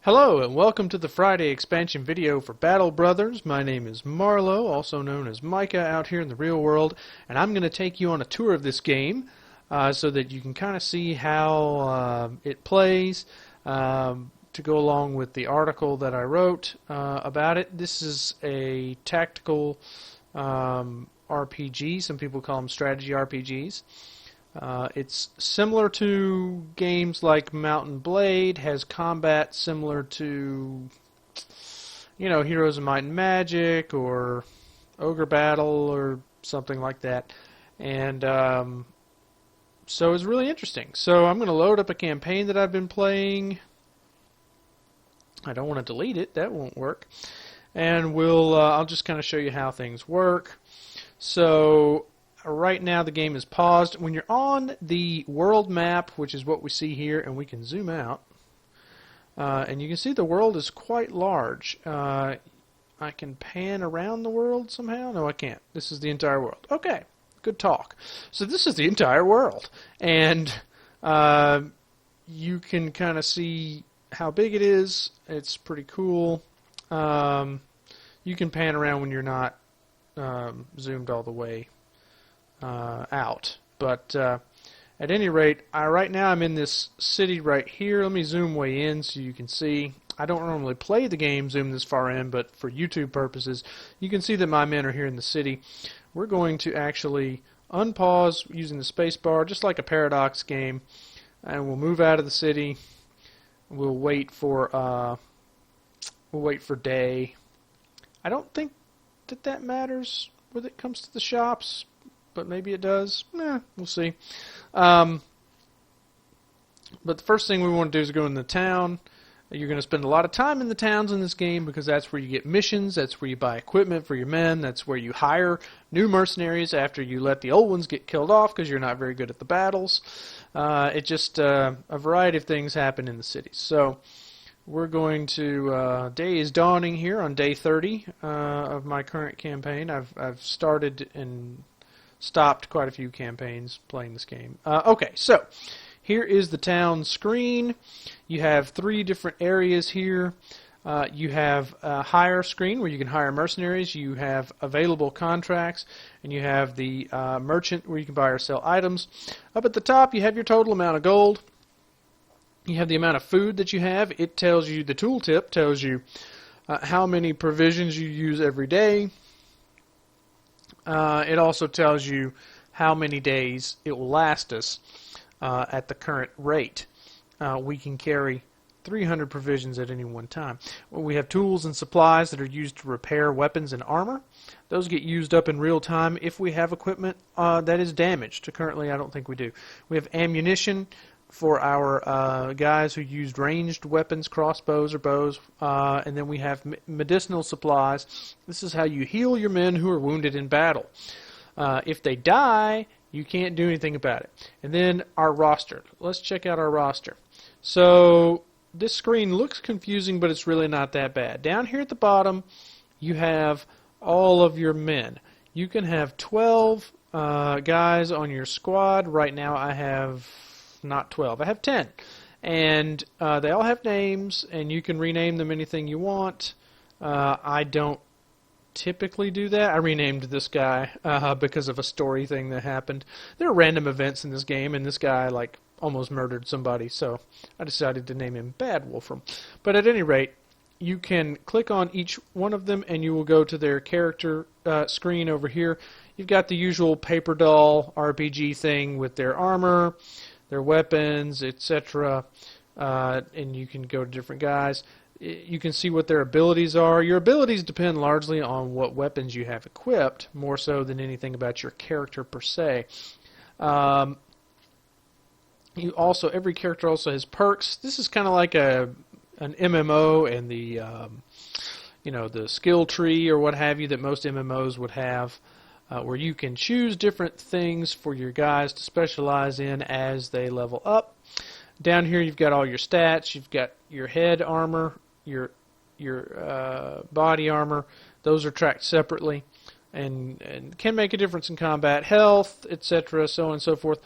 Hello and welcome to the Friday expansion video for Battle Brothers. My name is Marlo, also known as Micah out here in the real world, and I'm going to take you on a tour of this game so that you can kind of see how it plays to go along with the article that I wrote about it. This is a tactical RPG. Some people call them strategy RPGs. It's similar to games like Mount and Blade, has combat similar to, Heroes of Might and Magic or Ogre Battle or something like that. And so it's really interesting. So I'm going to load up a campaign that I've been playing. I don't want to delete it. That won't work. And I'll just kind of show you how things work. So right now the game is paused. When you're on the world map, which is what we see here, and we can zoom out, and you can see the world is quite large. I can pan around the world somehow? No, I can't. This is the entire world. Okay, good talk. So this is the entire world, and you can kind of see how big it is. It's pretty cool. You can pan around when you're not zoomed all the way out. But at any rate, right now I'm in this city right here. Let me zoom way in so you can see. I don't normally play the game zoom this far in, but for YouTube purposes, you can see that my men are here in the city. We're going to actually unpause using the space bar, just like a Paradox game, and we'll move out of the city. We'll wait for day. I don't think that matters when it comes to the shops, but maybe it does. We'll see. But the first thing we want to do is go in the town. You're going to spend a lot of time in the towns in this game because that's where you get missions, that's where you buy equipment for your men, that's where you hire new mercenaries after you let the old ones get killed off because you're not very good at the battles. A variety of things happen in the cities. So we're going to, day is dawning here on day 30 of my current campaign. I've started and stopped quite a few campaigns playing this game. Okay, so here is the town screen. You have 3 different areas here. You have a hire screen where you can hire mercenaries. You have available contracts, and you have the merchant where you can buy or sell items. Up at the top, you have your total amount of gold. You have the amount of food that you have. It tells you, the tooltip tells you how many provisions you use every day. It also tells you how many days it will last us at the current rate. We can carry 300 provisions at any one time. We have tools and supplies that are used to repair weapons and armor. Those get used up in real time if we have equipment that is damaged. Currently, I don't think we do. We have ammunition for our guys who used ranged weapons, crossbows or bows, and then we have medicinal supplies. This is how you heal your men who are wounded in battle. If they die, you can't do anything about it. And then our roster. Let's check out our roster. So this screen looks confusing, but it's really not that bad. Down here at the bottom, you have all of your men. You can have 12 guys on your squad. Right now I have not 12. I have 10. And they all have names, and you can rename them anything you want. I don't typically do that. I renamed this guy because of a story thing that happened. There are random events in this game, and this guy almost murdered somebody, so I decided to name him Bad Wolfram. But at any rate, you can click on each one of them, and you will go to their character screen over here. You've got the usual paper doll RPG thing with their armor, their weapons, etc. And you can go to different guys. You can see what their abilities are. Your abilities depend largely on what weapons you have equipped, more so than anything about your character per se. Every character also has perks. This is kind of like an MMO and the the skill tree or what have you that most MMOs would have. Where you can choose different things for your guys to specialize in as they level up. Down here you've got all your stats. You've got your head armor, your body armor. Those are tracked separately and can make a difference in combat. Health, etc., so on and so forth.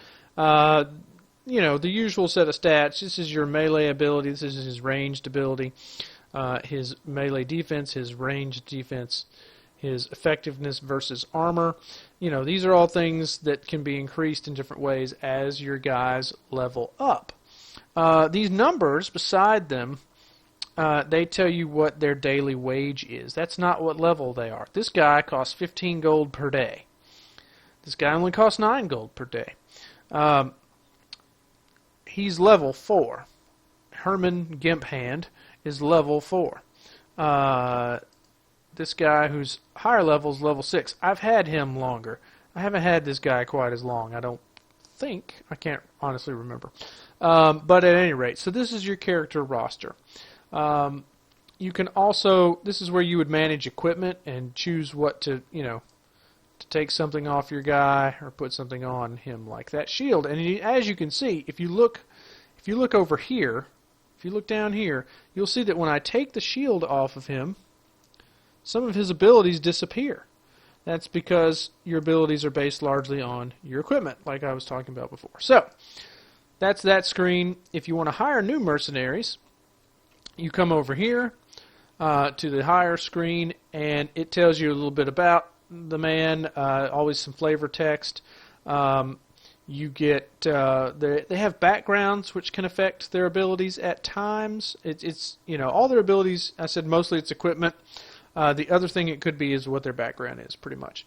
the usual set of stats. This is your melee ability. This is his ranged ability, his melee defense, his ranged defense, his effectiveness versus armor. These are all things that can be increased in different ways as your guys level up. These numbers beside them, they tell you what their daily wage is. That's not what level they are. This guy costs 15 gold per day. This guy only costs 9 gold per day. He's level 4. Herman Gimphand is level 4. This guy who's higher level is level 6. I've had him longer. I haven't had this guy quite as long, I don't think. I can't honestly remember. But at any rate, so this is your character roster. You can also, this is where you would manage equipment and choose what to take something off your guy or put something on him, like that shield. And as you can see, if you look over here, if you look down here, you'll see that when I take the shield off of him, some of his abilities disappear. That's because your abilities are based largely on your equipment, like I was talking about before. So, that's that screen. If you want to hire new mercenaries, you come over here to the hire screen, and it tells you a little bit about the man, always some flavor text. You get they have backgrounds which can affect their abilities at times. It's all their abilities. I said mostly it's equipment. The other thing it could be is what their background is, pretty much.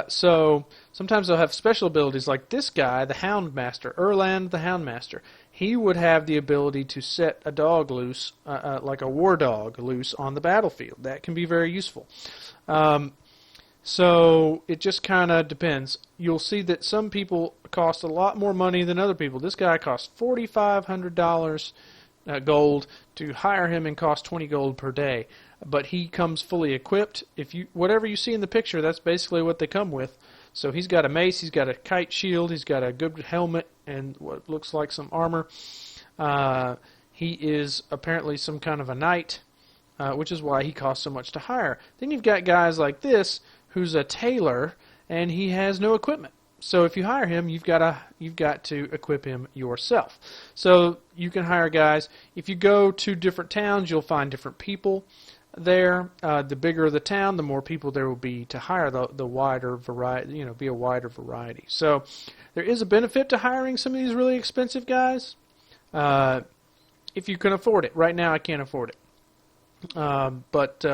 So sometimes they'll have special abilities, like this guy, the Houndmaster, Erland the Houndmaster. He would have the ability to set a dog loose, like a war dog loose on the battlefield. That can be very useful. So it just kind of depends. You'll see that some people cost a lot more money than other people. This guy costs $4,500 gold to hire him, and costs 20 gold per day. But he comes fully equipped. Whatever you see in the picture, that's basically what they come with. So he's got a mace, he's got a kite shield, he's got a good helmet, and what looks like some armor. He is apparently some kind of a knight, which is why he costs so much to hire. Then you've got guys like this, who's a tailor, and he has no equipment. So if you hire him, you've got to equip him yourself. So you can hire guys. If you go to different towns, you'll find different people there. The bigger the town, the more people there will be to hire. The wider variety, be a wider variety. So there is a benefit to hiring some of these really expensive guys, if you can afford it. Right now, I can't afford it, but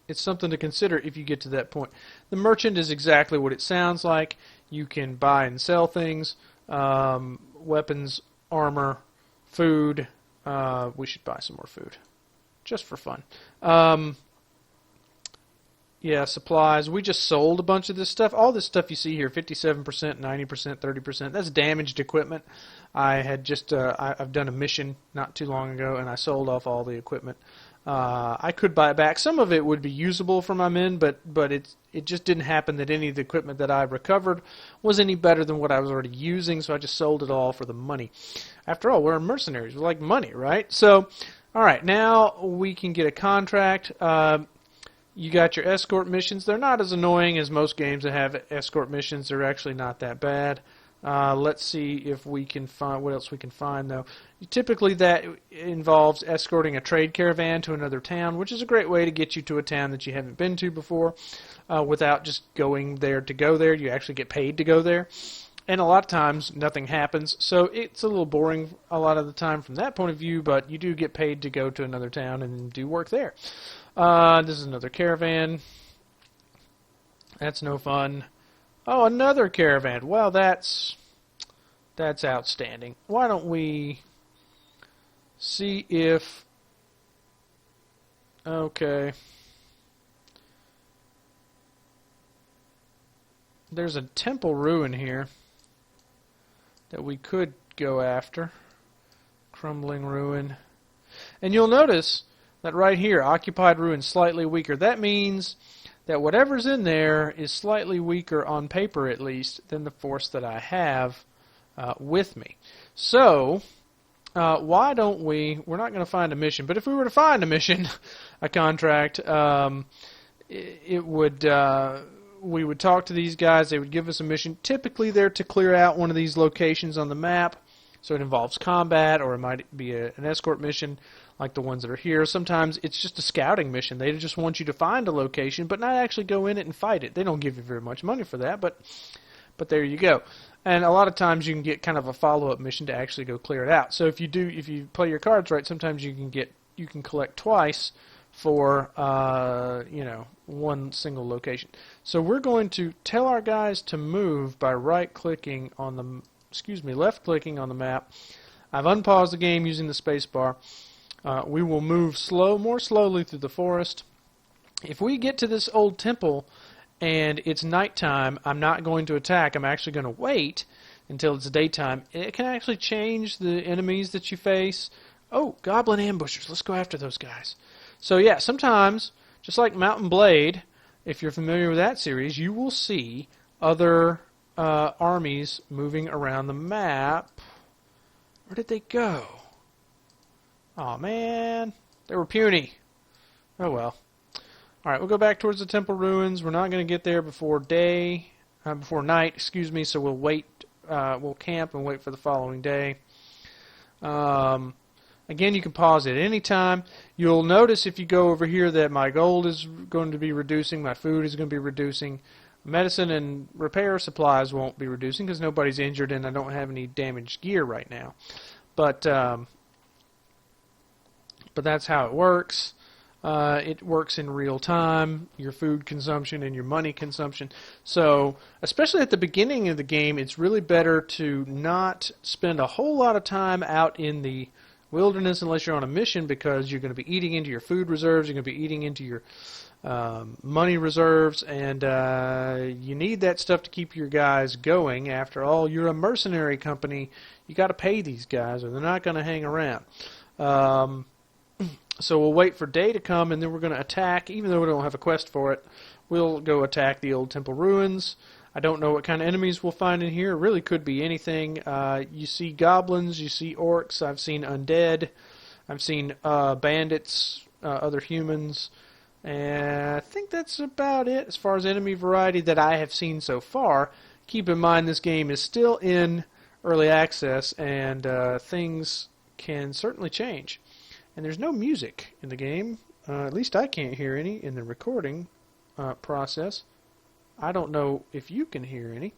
it's something to consider if you get to that point. The merchant is exactly what it sounds like. You can buy and sell things, weapons, armor, food. We should buy some more food, just for fun. Yeah, supplies. We just sold a bunch of this stuff. All this stuff you see here, 57%, 90%, 30%, that's damaged equipment. I had just, I've done a mission not too long ago, and I sold off all the equipment. I could buy it back. Some of it would be usable for my men, but it just didn't happen that any of the equipment that I recovered was any better than what I was already using, so I just sold it all for the money. After all, we're mercenaries. We like money, right? So, all right, now we can get a contract. You got your escort missions. They're not as annoying as most games that have escort missions. They're actually not that bad. Let's see if we can find what else we can find, though. Typically, that involves escorting a trade caravan to another town, which is a great way to get you to a town that you haven't been to before, without just going there to go there. You actually get paid to go there, and a lot of times nothing happens. So it's a little boring a lot of the time from that point of view, but you do get paid to go to another town and do work there. This is another caravan. That's no fun. Oh, another caravan. Well, that's outstanding. Why don't we see if... Okay. There's a temple ruin here that we could go after. Crumbling ruin. And you'll notice that right here, occupied ruin, slightly weaker. That means that whatever's in there is slightly weaker on paper, at least, than the force that I have with me. So, why don't we're not going to find a mission, but if we were to find a mission, a contract, it would, we would talk to these guys. They would give us a mission. Typically, they're to clear out one of these locations on the map. So it involves combat, or it might be an escort mission like the ones that are here. Sometimes it's just a scouting mission. They just want you to find a location, but not actually go in it and fight it. They don't give you very much money for that, but there you go. And a lot of times you can get kind of a follow-up mission to actually go clear it out. So if you play your cards right, sometimes you can collect twice for one single location. So we're going to tell our guys to move by left-clicking on the map. I've unpaused the game using the space bar. We will move more slowly through the forest. If we get to this old temple and it's nighttime, I'm not going to attack. I'm actually going to wait until it's daytime. It can actually change the enemies that you face. Oh, goblin ambushers. Let's go after those guys. So yeah, sometimes, just like Mountain Blade, if you're familiar with that series, you will see other armies moving around the map. Where did they go? Oh man, they were puny. Oh well. Alright, we'll go back towards the temple ruins. We're not going to get there before night, excuse me, so we'll wait, we'll camp and wait for the following day. Again, you can pause at any time. You'll notice if you go over here that my gold is going to be reducing, my food is going to be reducing. Medicine and repair supplies won't be reducing because nobody's injured and I don't have any damaged gear right now. But that's how it works. It works in real time, your food consumption and your money consumption. So, especially at the beginning of the game, it's really better to not spend a whole lot of time out in the wilderness unless you're on a mission, because you're going to be eating into your food reserves, you're going to be eating into your money reserves, and you need that stuff to keep your guys going. After all, you're a mercenary company. You got to pay these guys or they're not going to hang around. So we'll wait for day to come, and then we're going to attack. Even though we don't have a quest for it, we'll go attack the old temple ruins. I don't know what kind of enemies we'll find in here. It really could be anything. You see goblins, you see orcs, I've seen undead, I've seen bandits, other humans, and I think that's about it as far as enemy variety that I have seen so far. Keep in mind this game is still in early access, and things can certainly change. And there's no music in the game. At least I can't hear any in the recording process. I don't know if you can hear any.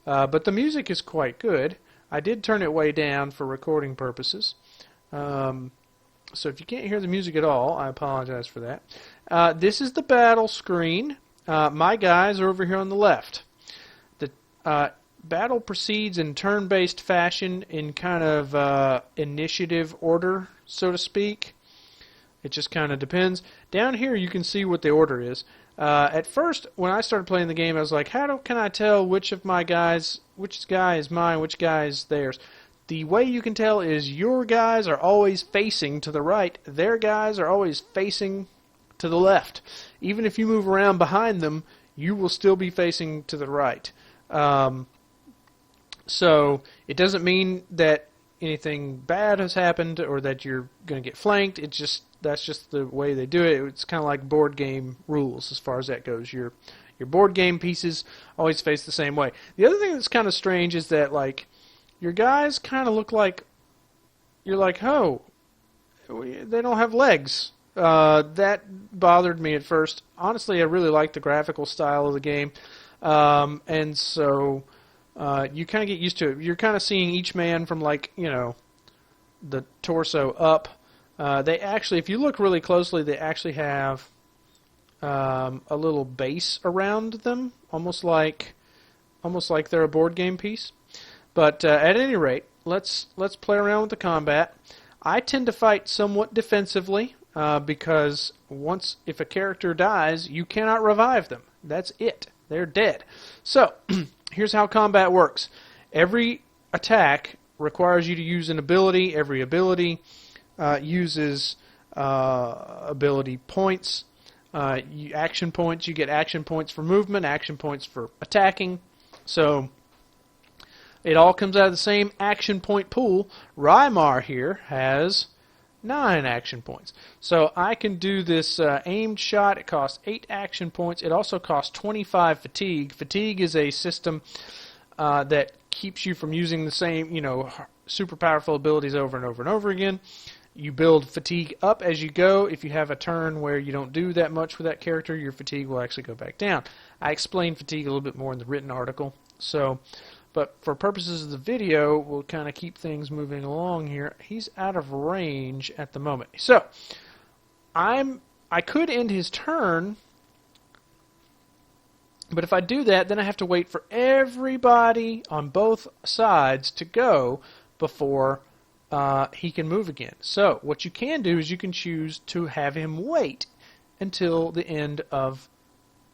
But the music is quite good. I did turn it way down for recording purposes. So if you can't hear the music at all, I apologize for that. This is the battle screen. My guys are over here on the left. The battle proceeds in turn-based fashion in kind of initiative order, so to speak. It just kind of depends. Down here you can see what the order is. At first, when I started playing the game, I was like, can I tell which guy is mine, which guy is theirs? The way you can tell is your guys are always facing to the right. Their guys are always facing to the left. Even if you move around behind them, you will still be facing to the right. So it doesn't mean that anything bad has happened or that you're going to get flanked. That's just the way they do it. It's kind of like board game rules as far as that goes. Your board game pieces always face the same way. The other thing that's kind of strange is that, like, your guys kind of look like, you're like, oh, they don't have legs. That bothered me at first. Honestly, I really like the graphical style of the game. And so you kind of get used to it. You're kind of seeing each man from, like, the torso up. They actually, if you look really closely, they actually have a little base around them, almost like they're a board game piece. But at any rate, let's play around with the combat. I tend to fight somewhat defensively because if a character dies, you cannot revive them. That's it. They're dead. So here's how combat works. Every attack requires you to use an ability. Every ability uses ability points, action points. You get action points for movement, action points for attacking. So it all comes out of the same action point pool. Rymar here has 9 action points. So I can do this aimed shot. It costs 8 action points. It also costs 25 fatigue. Fatigue is a system that keeps you from using the same, super powerful abilities over and over and over again. You build fatigue up as you go. If you have a turn where you don't do that much with that character, your fatigue will actually go back down. I explain fatigue a little bit more in the written article. But for purposes of the video, we'll kind of keep things moving along here. He's out of range at the moment. So, I could end his turn, but if I do that, then I have to wait for everybody on both sides to go before he can move again. So, what you can do is you can choose to have him wait until the end of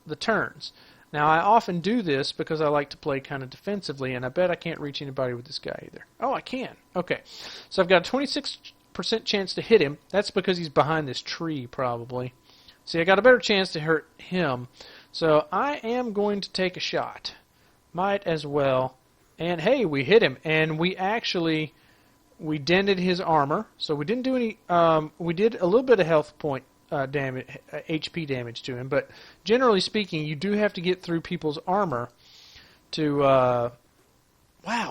the turns. Now, I often do this because I like to play kind of defensively, and I bet I can't reach anybody with this guy either. Oh, I can. Okay. So I've got a 26% chance to hit him. That's because he's behind this tree, probably. See, I got a better chance to hurt him. So I am going to take a shot. Might as well. And, hey, we hit him. And we dented his armor. So we didn't do any... we did a little bit of health point damage, HP damage to him, but generally speaking, you do have to get through people's armor to. Wow,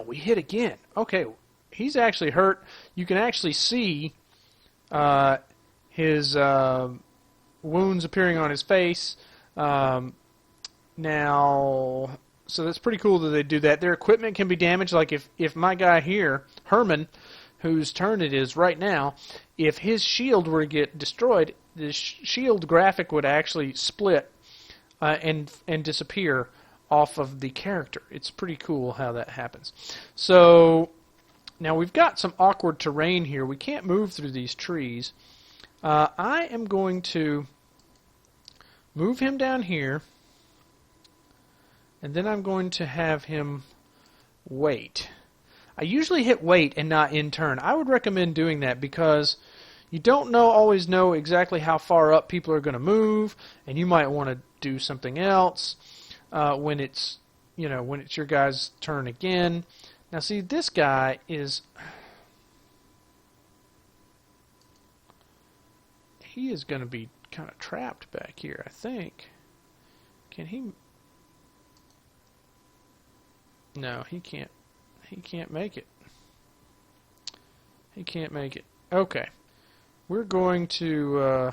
we hit again. Okay, he's actually hurt. You can actually see his wounds appearing on his face. Now, so that's pretty cool that they do that. Their equipment can be damaged. Like if my guy here, Herman, whose turn it is right now, if his shield were to get destroyed, the shield graphic would actually split and disappear off of the character. It's pretty cool how that happens. So now we've got some awkward terrain here. We can't move through these trees. I am going to move him down here, and then I'm going to have him wait. I usually hit wait and not in turn. I would recommend doing that because you don't always know exactly how far up people are going to move, and you might want to do something else when it's your guy's turn again. Now, see, this guy is going to be kind of trapped back here, I think. Can he? No, he can't. He can't make it. He can't make it. Okay. We're going to...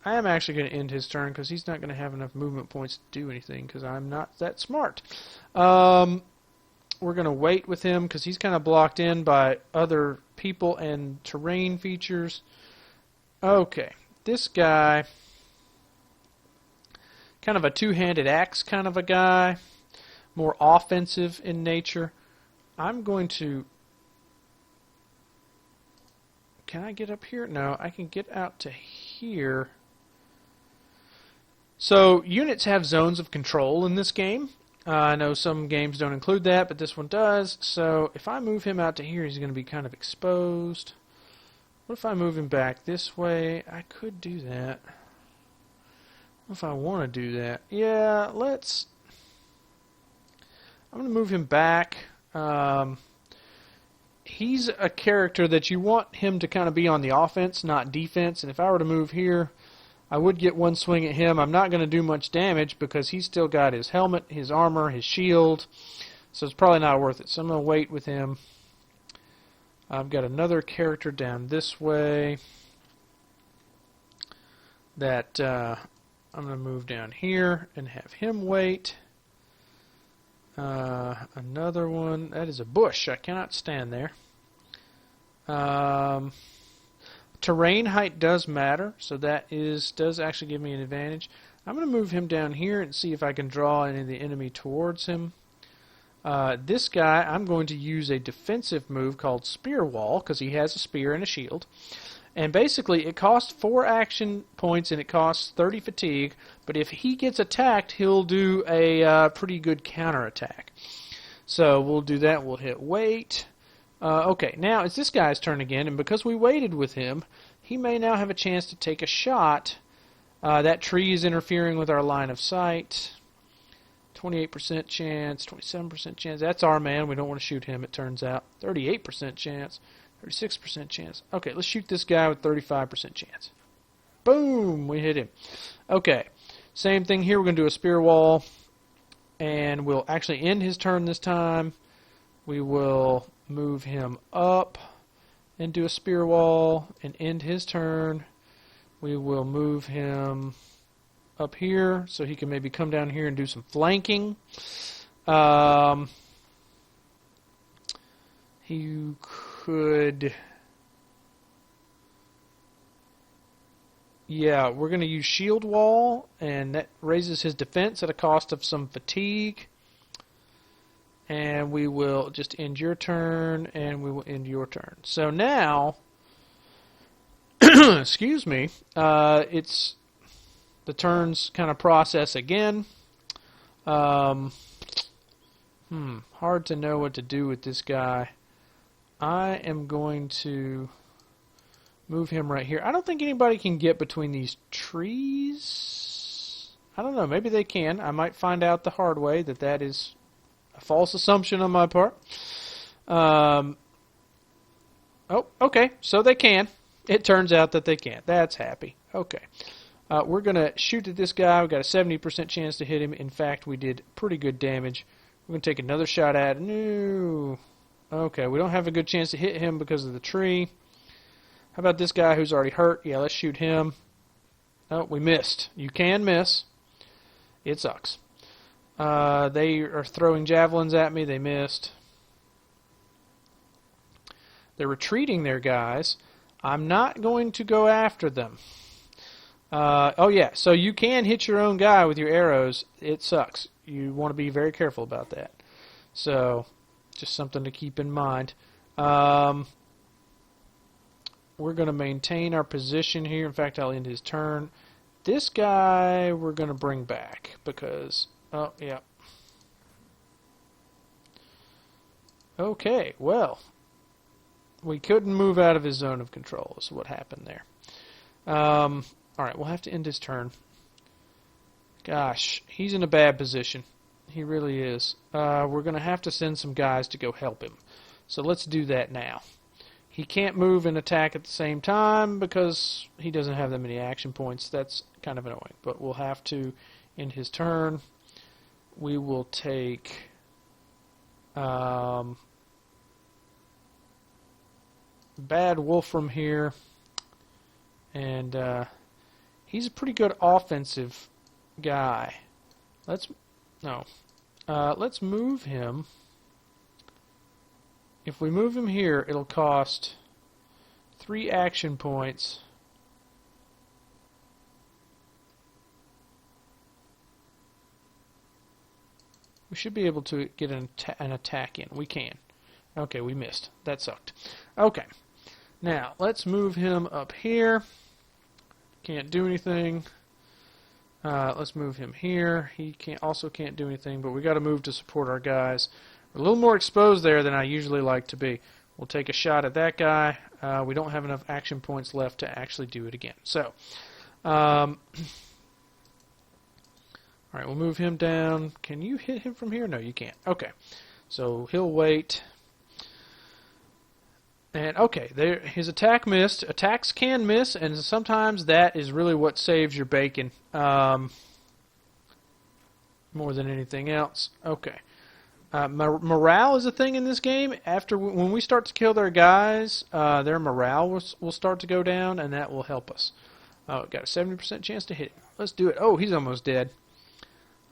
I am actually going to end his turn because he's not going to have enough movement points to do anything because I'm not that smart. We're going to wait with him because he's kind of blocked in by other people and terrain features. Okay. This guy, kind of a two-handed axe kind of a guy, more offensive in nature. I'm going to... Can I get up here? No, I can get out to here. So, units have zones of control in this game. I know some games don't include that, but this one does. So, if I move him out to here, he's going to be kind of exposed. What if I move him back this way? I could do that. What if I want to do that? Yeah, I'm going to move him back. He's a character that you want him to kind of be on the offense, not defense. And if I were to move here, I would get one swing at him. I'm not going to do much damage because he's still got his helmet, his armor, his shield. So it's probably not worth it. So I'm going to wait with him. I've got another character down this way that I'm going to move down here and have him wait. Another one. That is a bush. I cannot stand there. Terrain height does matter, so that does actually give me an advantage. I'm going to move him down here and see if I can draw any of the enemy towards him. This guy, I'm going to use a defensive move called Spear Wall because he has a spear and a shield. And basically, it costs 4 action points and it costs 30 fatigue. But if he gets attacked, he'll do a pretty good counterattack. So we'll do that. We'll hit wait. Okay, now it's this guy's turn again. And because we waited with him, he may now have a chance to take a shot. That tree is interfering with our line of sight. 28% chance, 27% chance. That's our man. We don't want to shoot him, it turns out. 38% chance, 36% chance. Okay, let's shoot this guy with 35% chance. Boom! We hit him. Okay, same thing here. We're going to do a spear wall, and we'll actually end his turn this time. We will move him up and do a spear wall and end his turn. We will move him up here so he can maybe come down here and do some flanking. He could... Yeah, we're going to use shield wall, and that raises his defense at a cost of some fatigue. And we will just end your turn, and we will end your turn. So now, excuse me, it's the turns kind of process again. Hard to know what to do with this guy. I am going to move him right here. I don't think anybody can get between these trees. I don't know. Maybe they can. I might find out the hard way that that is a false assumption on my part. Oh, okay. So they can. It turns out that they can't. That's happy. Okay. We're going to shoot at this guy. We've got a 70% chance to hit him. In fact, we did pretty good damage. We're going to take another shot at him. No. Okay, we don't have a good chance to hit him because of the tree. How about this guy who's already hurt? Yeah, let's shoot him. Oh, we missed. You can miss. It sucks. They are throwing javelins at me. They missed. They're retreating their guys. I'm not going to go after them. Oh, yeah, so you can hit your own guy with your arrows. It sucks. You want to be very careful about that. So, just something to keep in mind. We're going to maintain our position here. In fact, I'll end his turn. This guy we're going to bring back because... Oh, yeah. Okay, well, we couldn't move out of his zone of control is what happened there. Alright, we'll have to end his turn. Gosh, he's in a bad position. He really is. We're going to have to send some guys to go help him. So let's do that now. He can't move and attack at the same time because he doesn't have that many action points. That's kind of annoying, but we'll have to end his turn. We will take Bad Wolf from here, and he's a pretty good offensive guy. Let's move him. If we move him here, it'll cost 3 action points. We should be able to get an attack in. We can. Okay, we missed. That sucked. Okay. Now, let's move him up here. Can't do anything. Let's move him here. He also can't do anything, but we got to move to support our guys. We're a little more exposed there than I usually like to be. We'll take a shot at that guy. We don't have enough action points left to actually do it again. So, all right, we'll move him down. Can you hit him from here? No, you can't. Okay, so he'll wait. And okay, there, his attack missed. Attacks can miss, and sometimes that is really what saves your bacon more than anything else. Okay, morale is a thing in this game. When we start to kill their guys, their morale will start to go down, and that will help us. Oh, got a 70% chance to hit him. Let's do it. Oh, he's almost dead.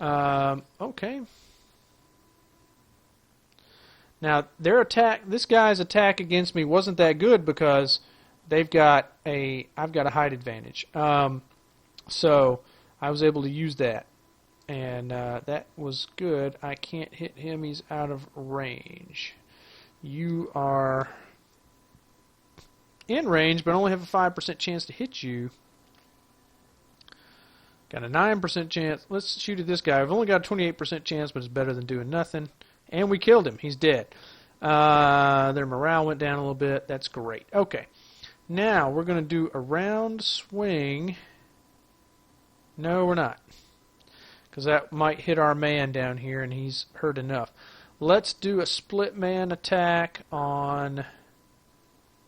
Okay. Now, this guy's attack against me wasn't that good because I've got a height advantage. So I was able to use that, and that was good. I can't hit him; he's out of range. You are in range, but only have a 5% chance to hit you. Got a 9% chance. Let's shoot at this guy. I've only got a 28% chance, but it's better than doing nothing. And we killed him. He's dead. Their morale went down a little bit. That's great. Okay. Now we're going to do a round swing. No, we're not. because that might hit our man down here, and he's hurt enough. Let's do a split man attack on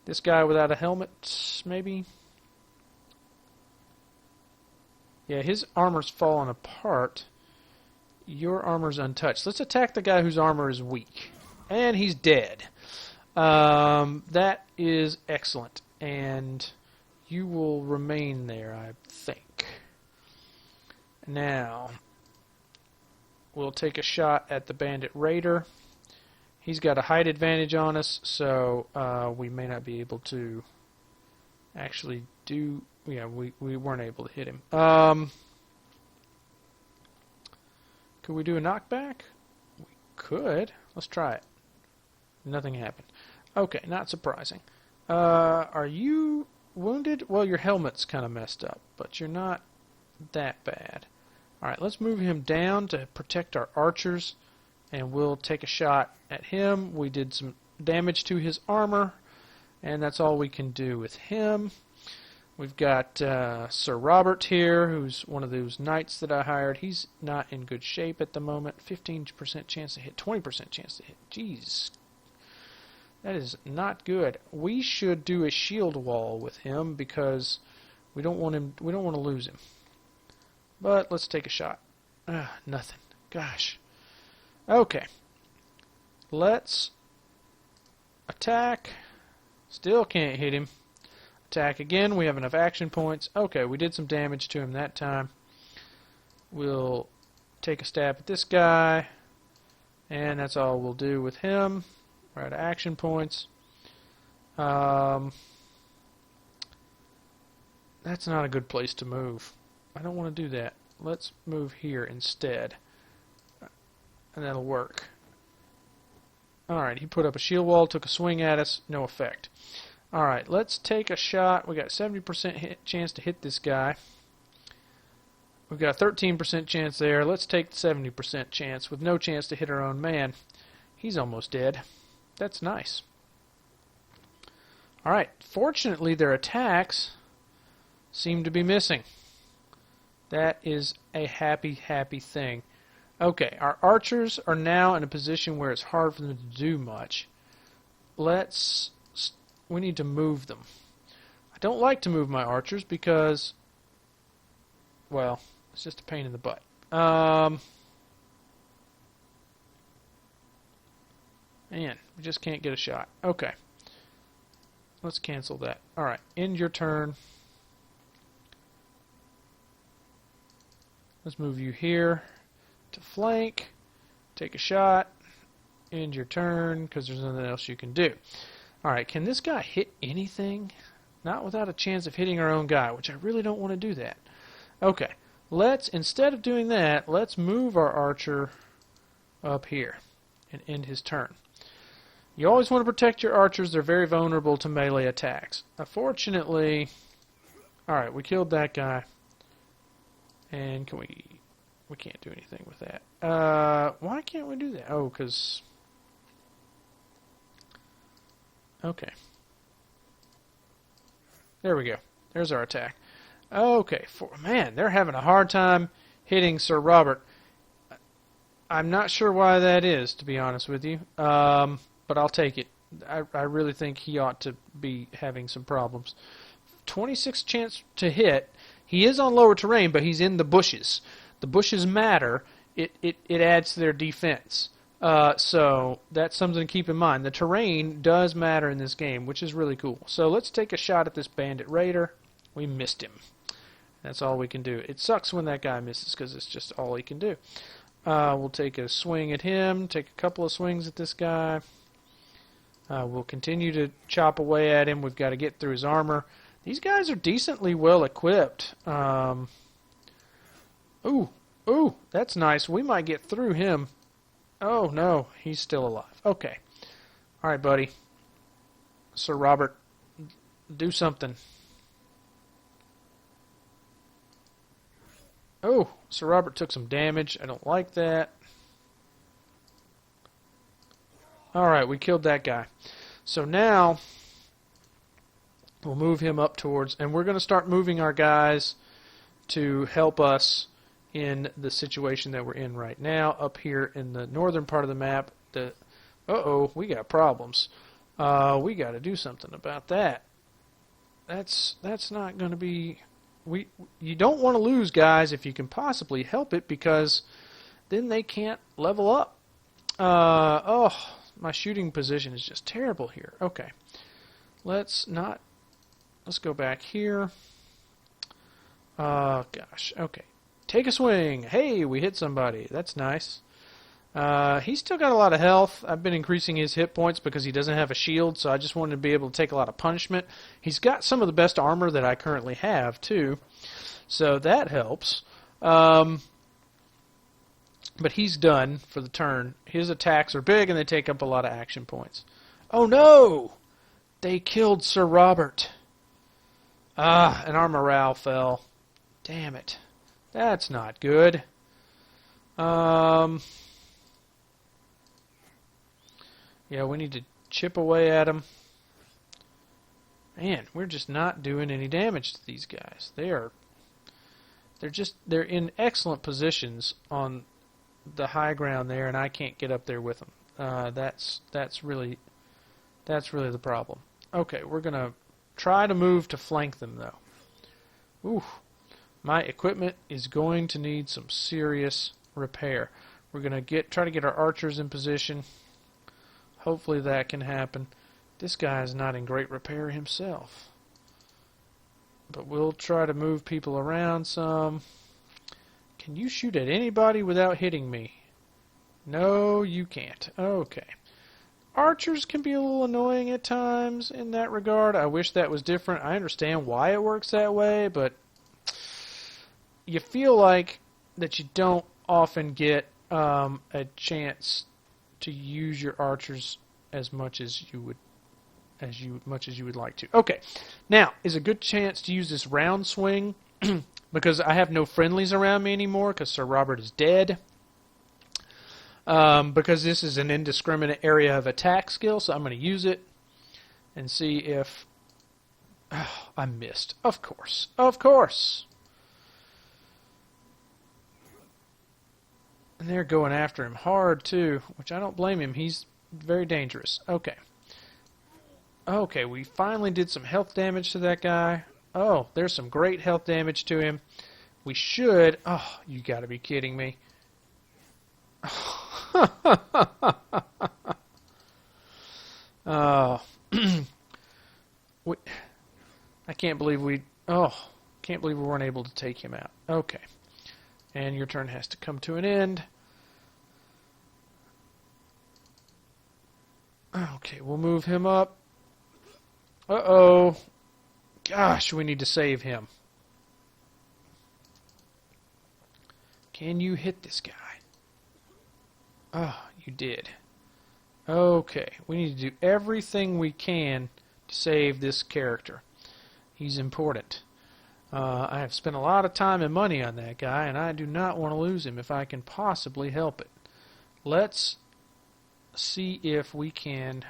this guy without a helmet, maybe? Yeah, his armor's falling apart. Your armor's untouched. Let's attack the guy whose armor is weak. And he's dead. That is excellent. And you will remain there, I think. Now, we'll take a shot at the Bandit Raider. He's got a height advantage on us, so we may not be able to actually do... Yeah, we weren't able to hit him. Could we do a knockback? We could. Let's try it. Nothing happened. Okay, not surprising. Are you wounded? Well, your helmet's kind of messed up, but you're not that bad. Alright, let's move him down to protect our archers, and we'll take a shot at him. We did some damage to his armor, and that's all we can do with him. We've got Sir Robert here, who's one of those knights that I hired. He's not in good shape at the moment. 15% chance to hit, 20% chance to hit. Jeez. That is not good. We should do a shield wall with him because we don't want to lose him. But let's take a shot. Nothing. Gosh. Okay. Let's attack. Still can't hit him. Attack again. We have enough action points. Okay, we did some damage to him that time. We'll take a stab at this guy. And that's all we'll do with him. We're out of action points. That's not a good place to move. I don't want to do that. Let's move here instead. And that'll work. Alright, he put up a shield wall, took a swing at us, no effect. Alright, let's take a shot. We got 70% chance to hit this guy. We've got a 13% chance there. Let's take the 70% chance with no chance to hit our own man. He's almost dead. That's nice. Alright, fortunately their attacks seem to be missing. That is a happy, happy thing. Okay, our archers are now in a position where it's hard for them to do much. We need to move them. I don't like to move my archers because, well, it's just a pain in the butt. Man, we just can't get a shot. Okay. Let's cancel that. Alright, end your turn. Let's move you here to flank. Take a shot. End your turn because there's nothing else you can do. Alright, can this guy hit anything? Not without a chance of hitting our own guy, which I really don't want to do that. Okay, instead of doing that, let's move our archer up here and end his turn. You always want to protect your archers. They're very vulnerable to melee attacks. Unfortunately, alright, we killed that guy. And we can't do anything with that. Why can't we do that? Oh, because... Okay. There we go. There's our attack. Okay. Man, they're having a hard time hitting Sir Robert. I'm not sure why that is, to be honest with you. But I'll take it. I really think he ought to be having some problems. 26 chance to hit. He is on lower terrain, but he's in the bushes. The bushes matter. It adds to their defense. So that's something to keep in mind. The terrain does matter in this game, which is really cool. So let's take a shot at this Bandit Raider. We missed him. That's all we can do. It sucks when that guy misses because it's just all he can do. We'll take a swing at him, take a couple of swings at this guy. We'll continue to chop away at him. We've got to get through his armor. These guys are decently well equipped. Ooh, that's nice. We might get through him. Oh, no, he's still alive. Okay. All right, buddy. Sir Robert, do something. Oh, Sir Robert took some damage. I don't like that. All right, we killed that guy. So now we'll move him up towards, and we're going to start moving our guys to help us in the situation that we're in right now. Up here in the northern part of the map, we got problems. We got to do something about that. That's not going to be... You don't want to lose, guys, if you can possibly help it, because then they can't level up. My shooting position is just terrible here. Okay. Let's go back here. Gosh. Okay. Take a swing. Hey, we hit somebody. That's nice. He's still got a lot of health. I've been increasing his hit points because he doesn't have a shield, so I just wanted to be able to take a lot of punishment. He's got some of the best armor that I currently have, too, so that helps. But he's done for the turn. His attacks are big, and they take up a lot of action points. Oh, no! They killed Sir Robert. And our morale fell. Damn it. That's not good. Yeah, we need to chip away at them. Man, we're just not doing any damage to these guys. They're in excellent positions on the high ground there, and I can't get up there with them. That's really the problem. Okay, we're gonna try to move to flank them though. Ooh, my equipment is going to need some serious repair. We're gonna try to get our archers in position. Hopefully that can happen. This guy is not in great repair himself. But we'll try to move people around some. Can you shoot at anybody without hitting me? No, you can't. Okay. Archers can be a little annoying at times in that regard. I wish that was different. I understand why it works that way, but you feel like that you don't often get a chance to use your archers as much as you would like to. Okay, now is a good chance to use this round swing because I have no friendlies around me anymore because Sir Robert is dead. Because this is an indiscriminate area of attack skill, so I'm going to use it and see if... Oh, I missed. Of course. Of course. And they're going after him hard, too, which I don't blame him. He's very dangerous. Okay. Okay, we finally did some health damage to that guy. Oh, there's some great health damage to him. We should... Oh, you got to be kidding me. Oh, I can't believe we weren't able to take him out. Okay, and your turn has to come to an end. Okay, we'll move him up. Uh-oh. Gosh, we need to save him. Can you hit this guy? Oh, you did. Okay, we need to do everything we can to save this character. He's important. I have spent a lot of time and money on that guy, and I do not want to lose him if I can possibly help it. Let's see if we can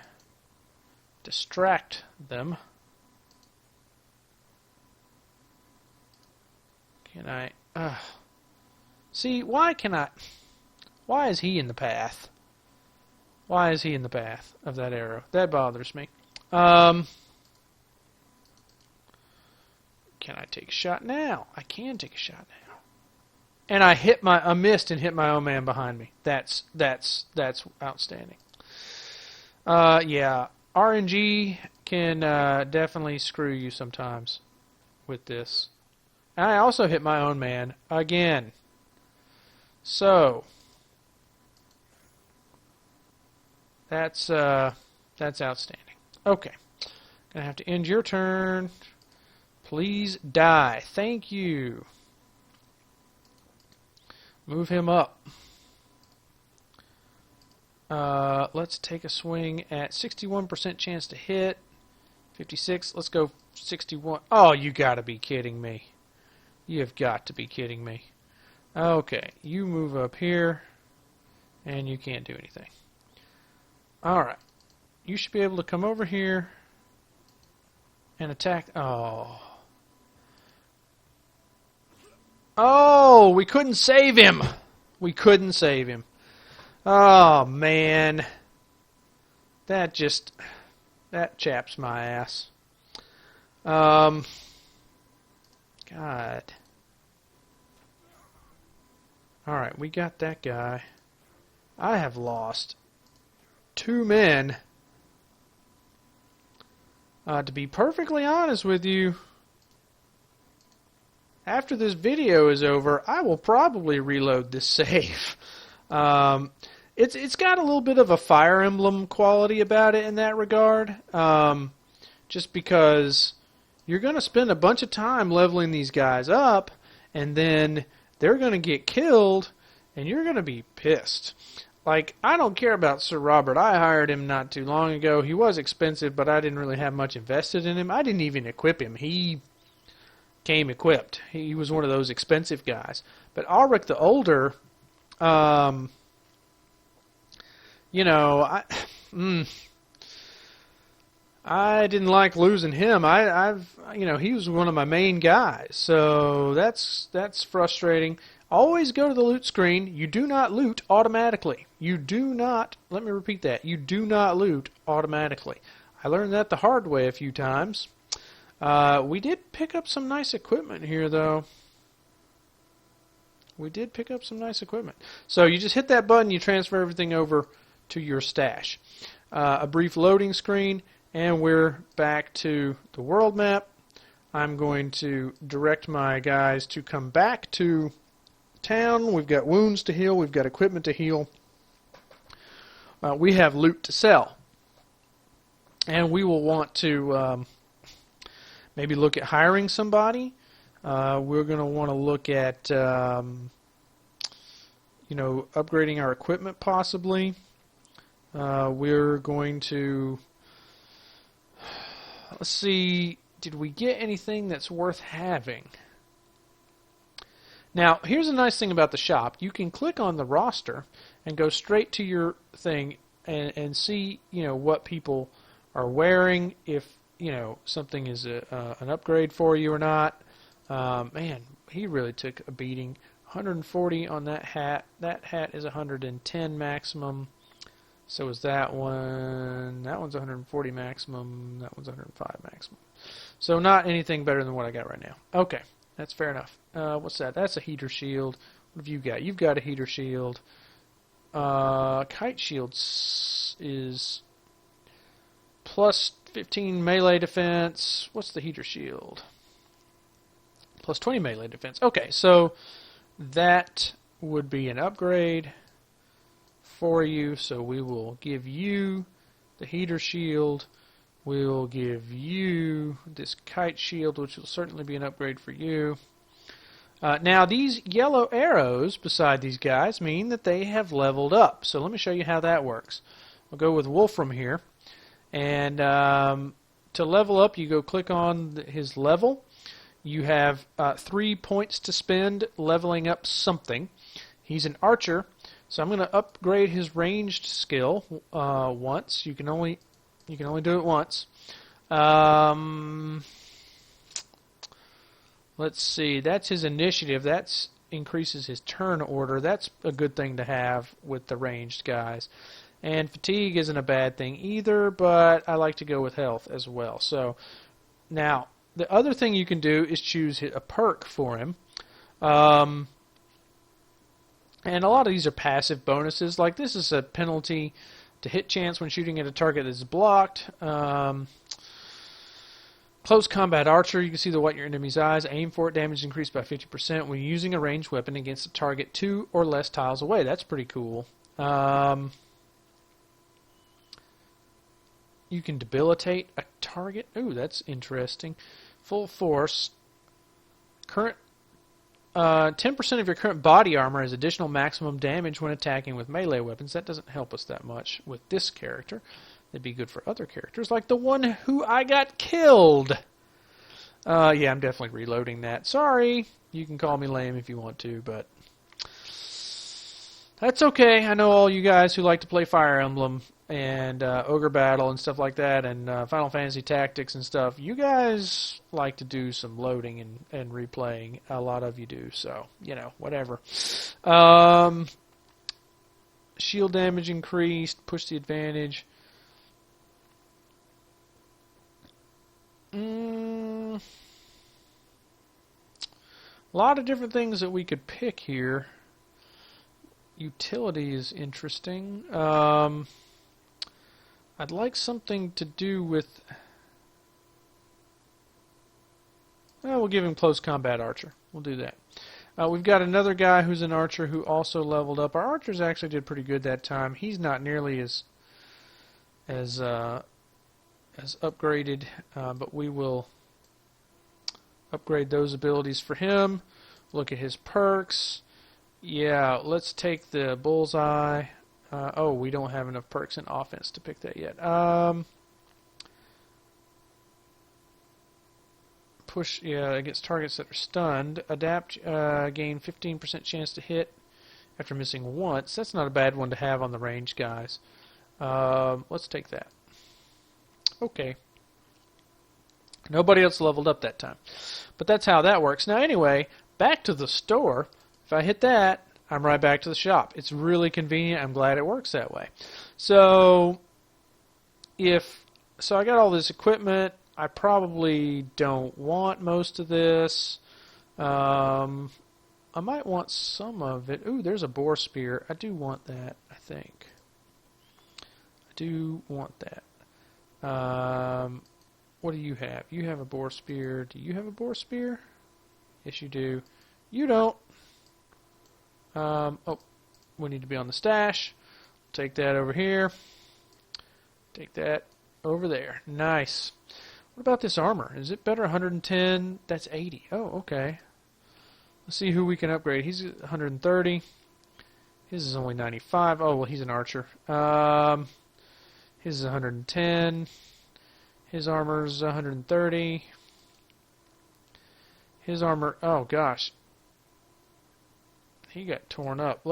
distract them. Can I... See, why is he in the path? Why is he in the path of that arrow? That bothers me. Can I take a shot now? I can take a shot now. And I missed and hit my own man behind me. That's outstanding. Yeah, RNG can definitely screw you sometimes with this. And I also hit my own man again. So that's outstanding. Okay, gonna have to end your turn. Please die. Thank you. Move him up. Let's take a swing at 61% chance to hit. 56. Let's go 61. Oh, you gotta be kidding me. You have got to be kidding me. Okay, you move up here, and you can't do anything. Alright, you should be able to come over here and attack. Oh. Oh, we couldn't save him. We couldn't save him. Oh, man. That chaps my ass. God. Alright, we got that guy. I have lost 2 men. To be perfectly honest with you, after this video is over, I will probably reload this save. It's got a little bit of a Fire Emblem quality about it in that regard. Just because you're going to spend a bunch of time leveling these guys up, and then they're going to get killed, and you're going to be pissed. Like, I don't care about Sir Robert. I hired him not too long ago. He was expensive, but I didn't really have much invested in him. I didn't even equip him. He came equipped. He was one of those expensive guys. But Ulrich the Older, you know, I didn't like losing him. You know, he was one of my main guys. So that's frustrating. Always go to the loot screen. You do not loot automatically. You do not, let me repeat that, you do not loot automatically. I learned that the hard way a few times. We did pick up some nice equipment here, though. We did pick up some nice equipment. So you just hit that button, you transfer everything over to your stash. A brief loading screen, and we're back to the world map. I'm going to direct my guys to come back to town. We've got wounds to heal. We've got equipment to heal. We have loot to sell. And we will want to maybe look at hiring somebody. We're going to want to look at you know, upgrading our equipment possibly. We're going to, let's see, did we get anything that's worth having? Now, here's a nice thing about the shop. You can click on the roster and go straight to your thing and see, you know, what people are wearing, if, you know, something is an upgrade for you or not. Man, he really took a beating. 140 on that hat. That hat is 110 maximum. So is that one. That one's 140 maximum. That one's 105 maximum. So not anything better than what I got right now. Okay. That's fair enough. What's that? That's a heater shield. What have you got? You've got a heater shield. Kite shield is plus 15 melee defense. What's the heater shield? Plus 20 melee defense. Okay, so that would be an upgrade for you. So we will give you the heater shield. We'll give you this kite shield, which will certainly be an upgrade for you. Now, these yellow arrows beside these guys mean that they have leveled up. So let me show you how that works. We'll go with Wolfram here. And to level up, you go click on his level. You have 3 points to spend leveling up something. He's an archer, so I'm going to upgrade his ranged skill once. You can only do it once. Let's see. That's his initiative. That increases his turn order. That's a good thing to have with the ranged guys. And fatigue isn't a bad thing either, but I like to go with health as well. So now, the other thing you can do is choose a perk for him. And a lot of these are passive bonuses. Like this is a penalty to hit chance when shooting at a target that is blocked. Close combat archer, you can see the white in your enemy's eyes. Aim for it, damage increased by 50% when using a ranged weapon against a target 2 or less tiles away. That's pretty cool. You can debilitate a target. Ooh, that's interesting. Full force. Current 10% of your current body armor has additional maximum damage when attacking with melee weapons. That doesn't help us that much with this character. That'd be good for other characters, like the one who I got killed. Yeah, I'm definitely reloading that. Sorry. You can call me lame if you want to, but that's okay. I know all you guys who like to play Fire Emblem and Ogre Battle and stuff like that, and Final Fantasy Tactics and stuff, you guys like to do some loading and replaying. A lot of you do, so, whatever. Shield damage increased, push the advantage. A lot of different things that we could pick here. Utility is interesting. I'd like something to do with... Well, we'll give him close combat archer. We'll do that. We've got another guy who's an archer who also leveled up. Our archers actually did pretty good that time. He's not nearly as upgraded, but we will upgrade those abilities for him. Look at his perks. Yeah, let's take the bullseye. Oh, we don't have enough perks in offense to pick that yet. Push, yeah, against targets that are stunned. Adapt, gain 15% chance to hit after missing once. That's not a bad one to have on the range, guys. Let's take that. Okay. Nobody else leveled up that time. But that's how that works. Now, anyway, back to the store. If I hit that, I'm right back to the shop. It's really convenient. I'm glad it works that way. So I got all this equipment. I probably don't want most of this. I might want some of it. Ooh, there's a boar spear. I do want that, I think. I do want that. What do you have? You have a boar spear. Do you have a boar spear? Yes, you do. You don't. Oh, we need to be on the stash. Take that over here. Take that over there. Nice. What about this armor? Is it better? 110? That's 80. Oh, okay. Let's see who we can upgrade. He's 130. His is only 95. Oh, well, he's an archer. His is 110. His armor's 130. His armor... Oh, gosh. He got torn up.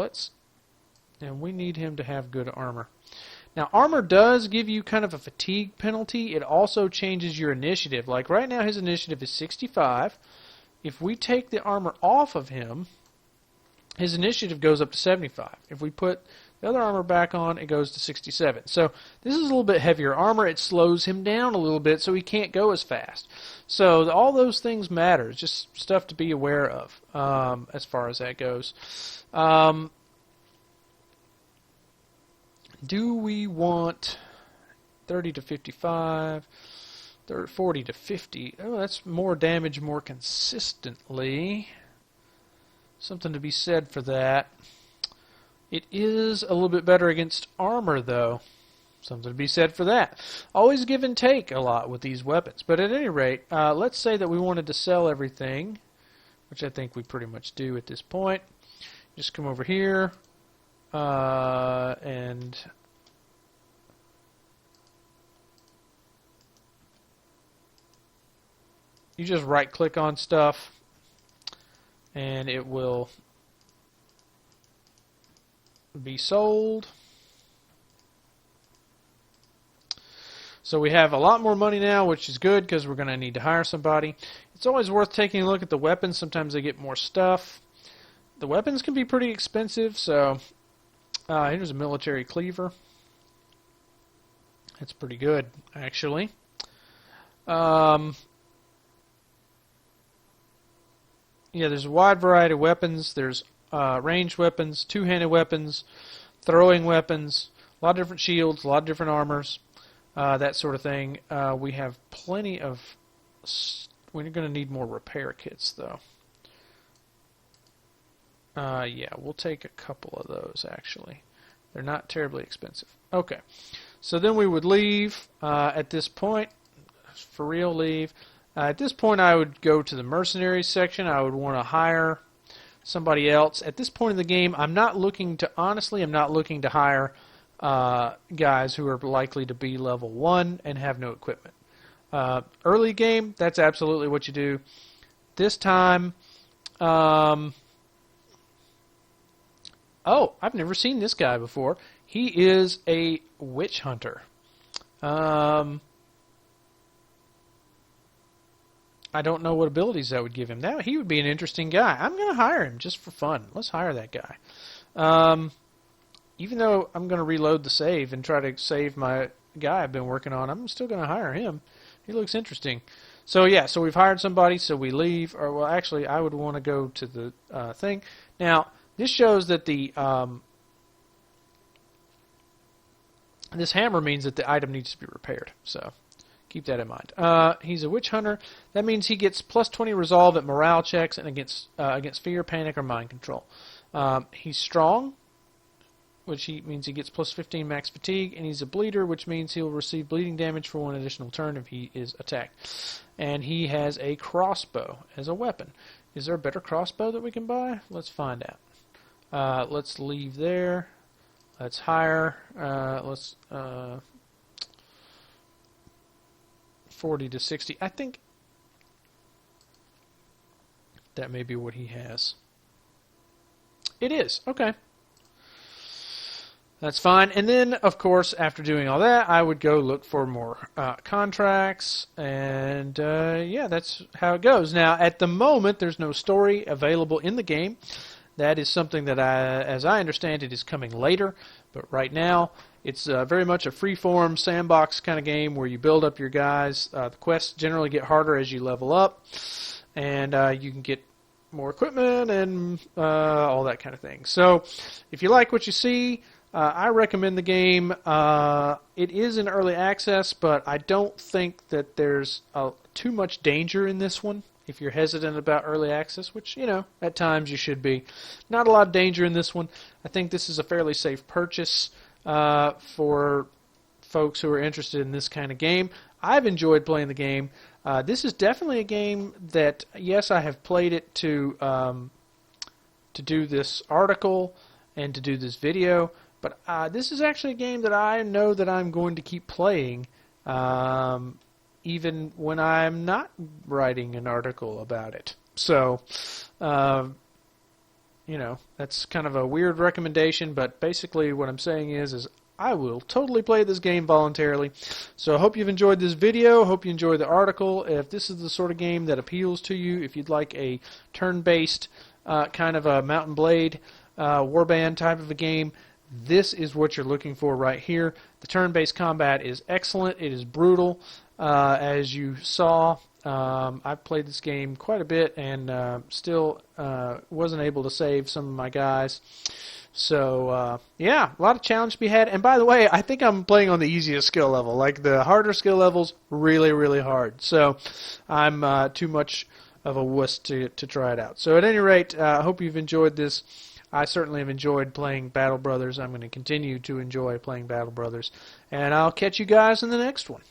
And we need him to have good armor. Now, armor does give you kind of a fatigue penalty. It also changes your initiative. Like right now, his initiative is 65. If we take the armor off of him, his initiative goes up to 75. If we put the other armor back on, it goes to 67. So this is a little bit heavier armor. It slows him down a little bit so he can't go as fast. So all those things matter. It's just stuff to be aware of as far as that goes. Do we want 30 to 55, 40 to 50? Oh, that's more damage more consistently. Something to be said for that. It is a little bit better against armor, though. Something to be said for that. Always give and take a lot with these weapons. But at any rate, let's say that we wanted to sell everything, which I think we pretty much do at this point. Just come over here. And you just right click on stuff and it will be sold. So we have a lot more money now, which is good because we're going to need to hire somebody. It's always worth taking a look at the weapons. Sometimes they get more stuff. The weapons can be pretty expensive, so here's a military cleaver. That's pretty good, actually. Yeah, there's a wide variety of weapons. There's ranged weapons, two-handed weapons, throwing weapons, a lot of different shields, a lot of different armors, that sort of thing. We have plenty of... We're going to need more repair kits, though. Yeah, we'll take a couple of those, actually. They're not terribly expensive. Okay, so then we would leave at this point. For real, leave. At this point, I would go to the mercenaries section. I would want to hire somebody else. At this point in the game, I'm not looking to hire guys who are likely to be level 1 and have no equipment. Early game, that's absolutely what you do. This time, oh, I've never seen this guy before. He is a witch hunter. I don't know what abilities that would give him. He would be an interesting guy. I'm going to hire him just for fun. Let's hire that guy. Even though I'm going to reload the save and try to save my guy I've been working on, I'm still going to hire him. He looks interesting. So yeah, so we've hired somebody, so we leave. Or well, actually, I would want to go to the thing. Now, this shows that the this hammer means that the item needs to be repaired. So keep that in mind. He's a witch hunter. That means he gets plus 20 resolve at morale checks and against fear, panic, or mind control. He's strong, which means he gets plus 15 max fatigue, and he's a bleeder, which means he'll receive bleeding damage for 1 additional turn if he is attacked. And he has a crossbow as a weapon. Is there a better crossbow that we can buy? Let's find out. Let's leave there. Let's hire. Let's 40 to 60. I think that may be what he has. It is. Okay. That's fine. And then, of course, after doing all that, I would go look for more contracts. And, yeah, that's how it goes. Now, at the moment, there's no story available in the game. That is something that, as I understand it, is coming later. But right now, it's very much a free-form sandbox kind of game where you build up your guys. The quests generally get harder as you level up. And you can get more equipment and all that kind of thing. So, if you like what you see, I recommend the game. It is in early access, but I don't think that there's too much danger in this one. If you're hesitant about early access, which, you know, at times you should be. Not a lot of danger in this one. I think this is a fairly safe purchase for folks who are interested in this kind of game. I've enjoyed playing the game. This is definitely a game that, yes, I have played it to do this article and to do this video, but this is actually a game that I know that I'm going to keep playing even when I'm not writing an article about it. So, you know, that's kind of a weird recommendation, but basically what I'm saying is I will totally play this game voluntarily. So I hope you've enjoyed this video. Hope you enjoyed the article. If this is the sort of game that appeals to you, if you'd like a turn-based kind of a Mount and Blade warband type of a game, this is what you're looking for right here. The turn-based combat is excellent. It is brutal. As you saw, I've played this game quite a bit and still wasn't able to save some of my guys. So, yeah, a lot of challenge to be had. And by the way, I think I'm playing on the easiest skill level. Like, the harder skill level's really, really hard. So, I'm too much of a wuss to try it out. So, at any rate, I hope you've enjoyed this. I certainly have enjoyed playing Battle Brothers. I'm going to continue to enjoy playing Battle Brothers. And I'll catch you guys in the next one.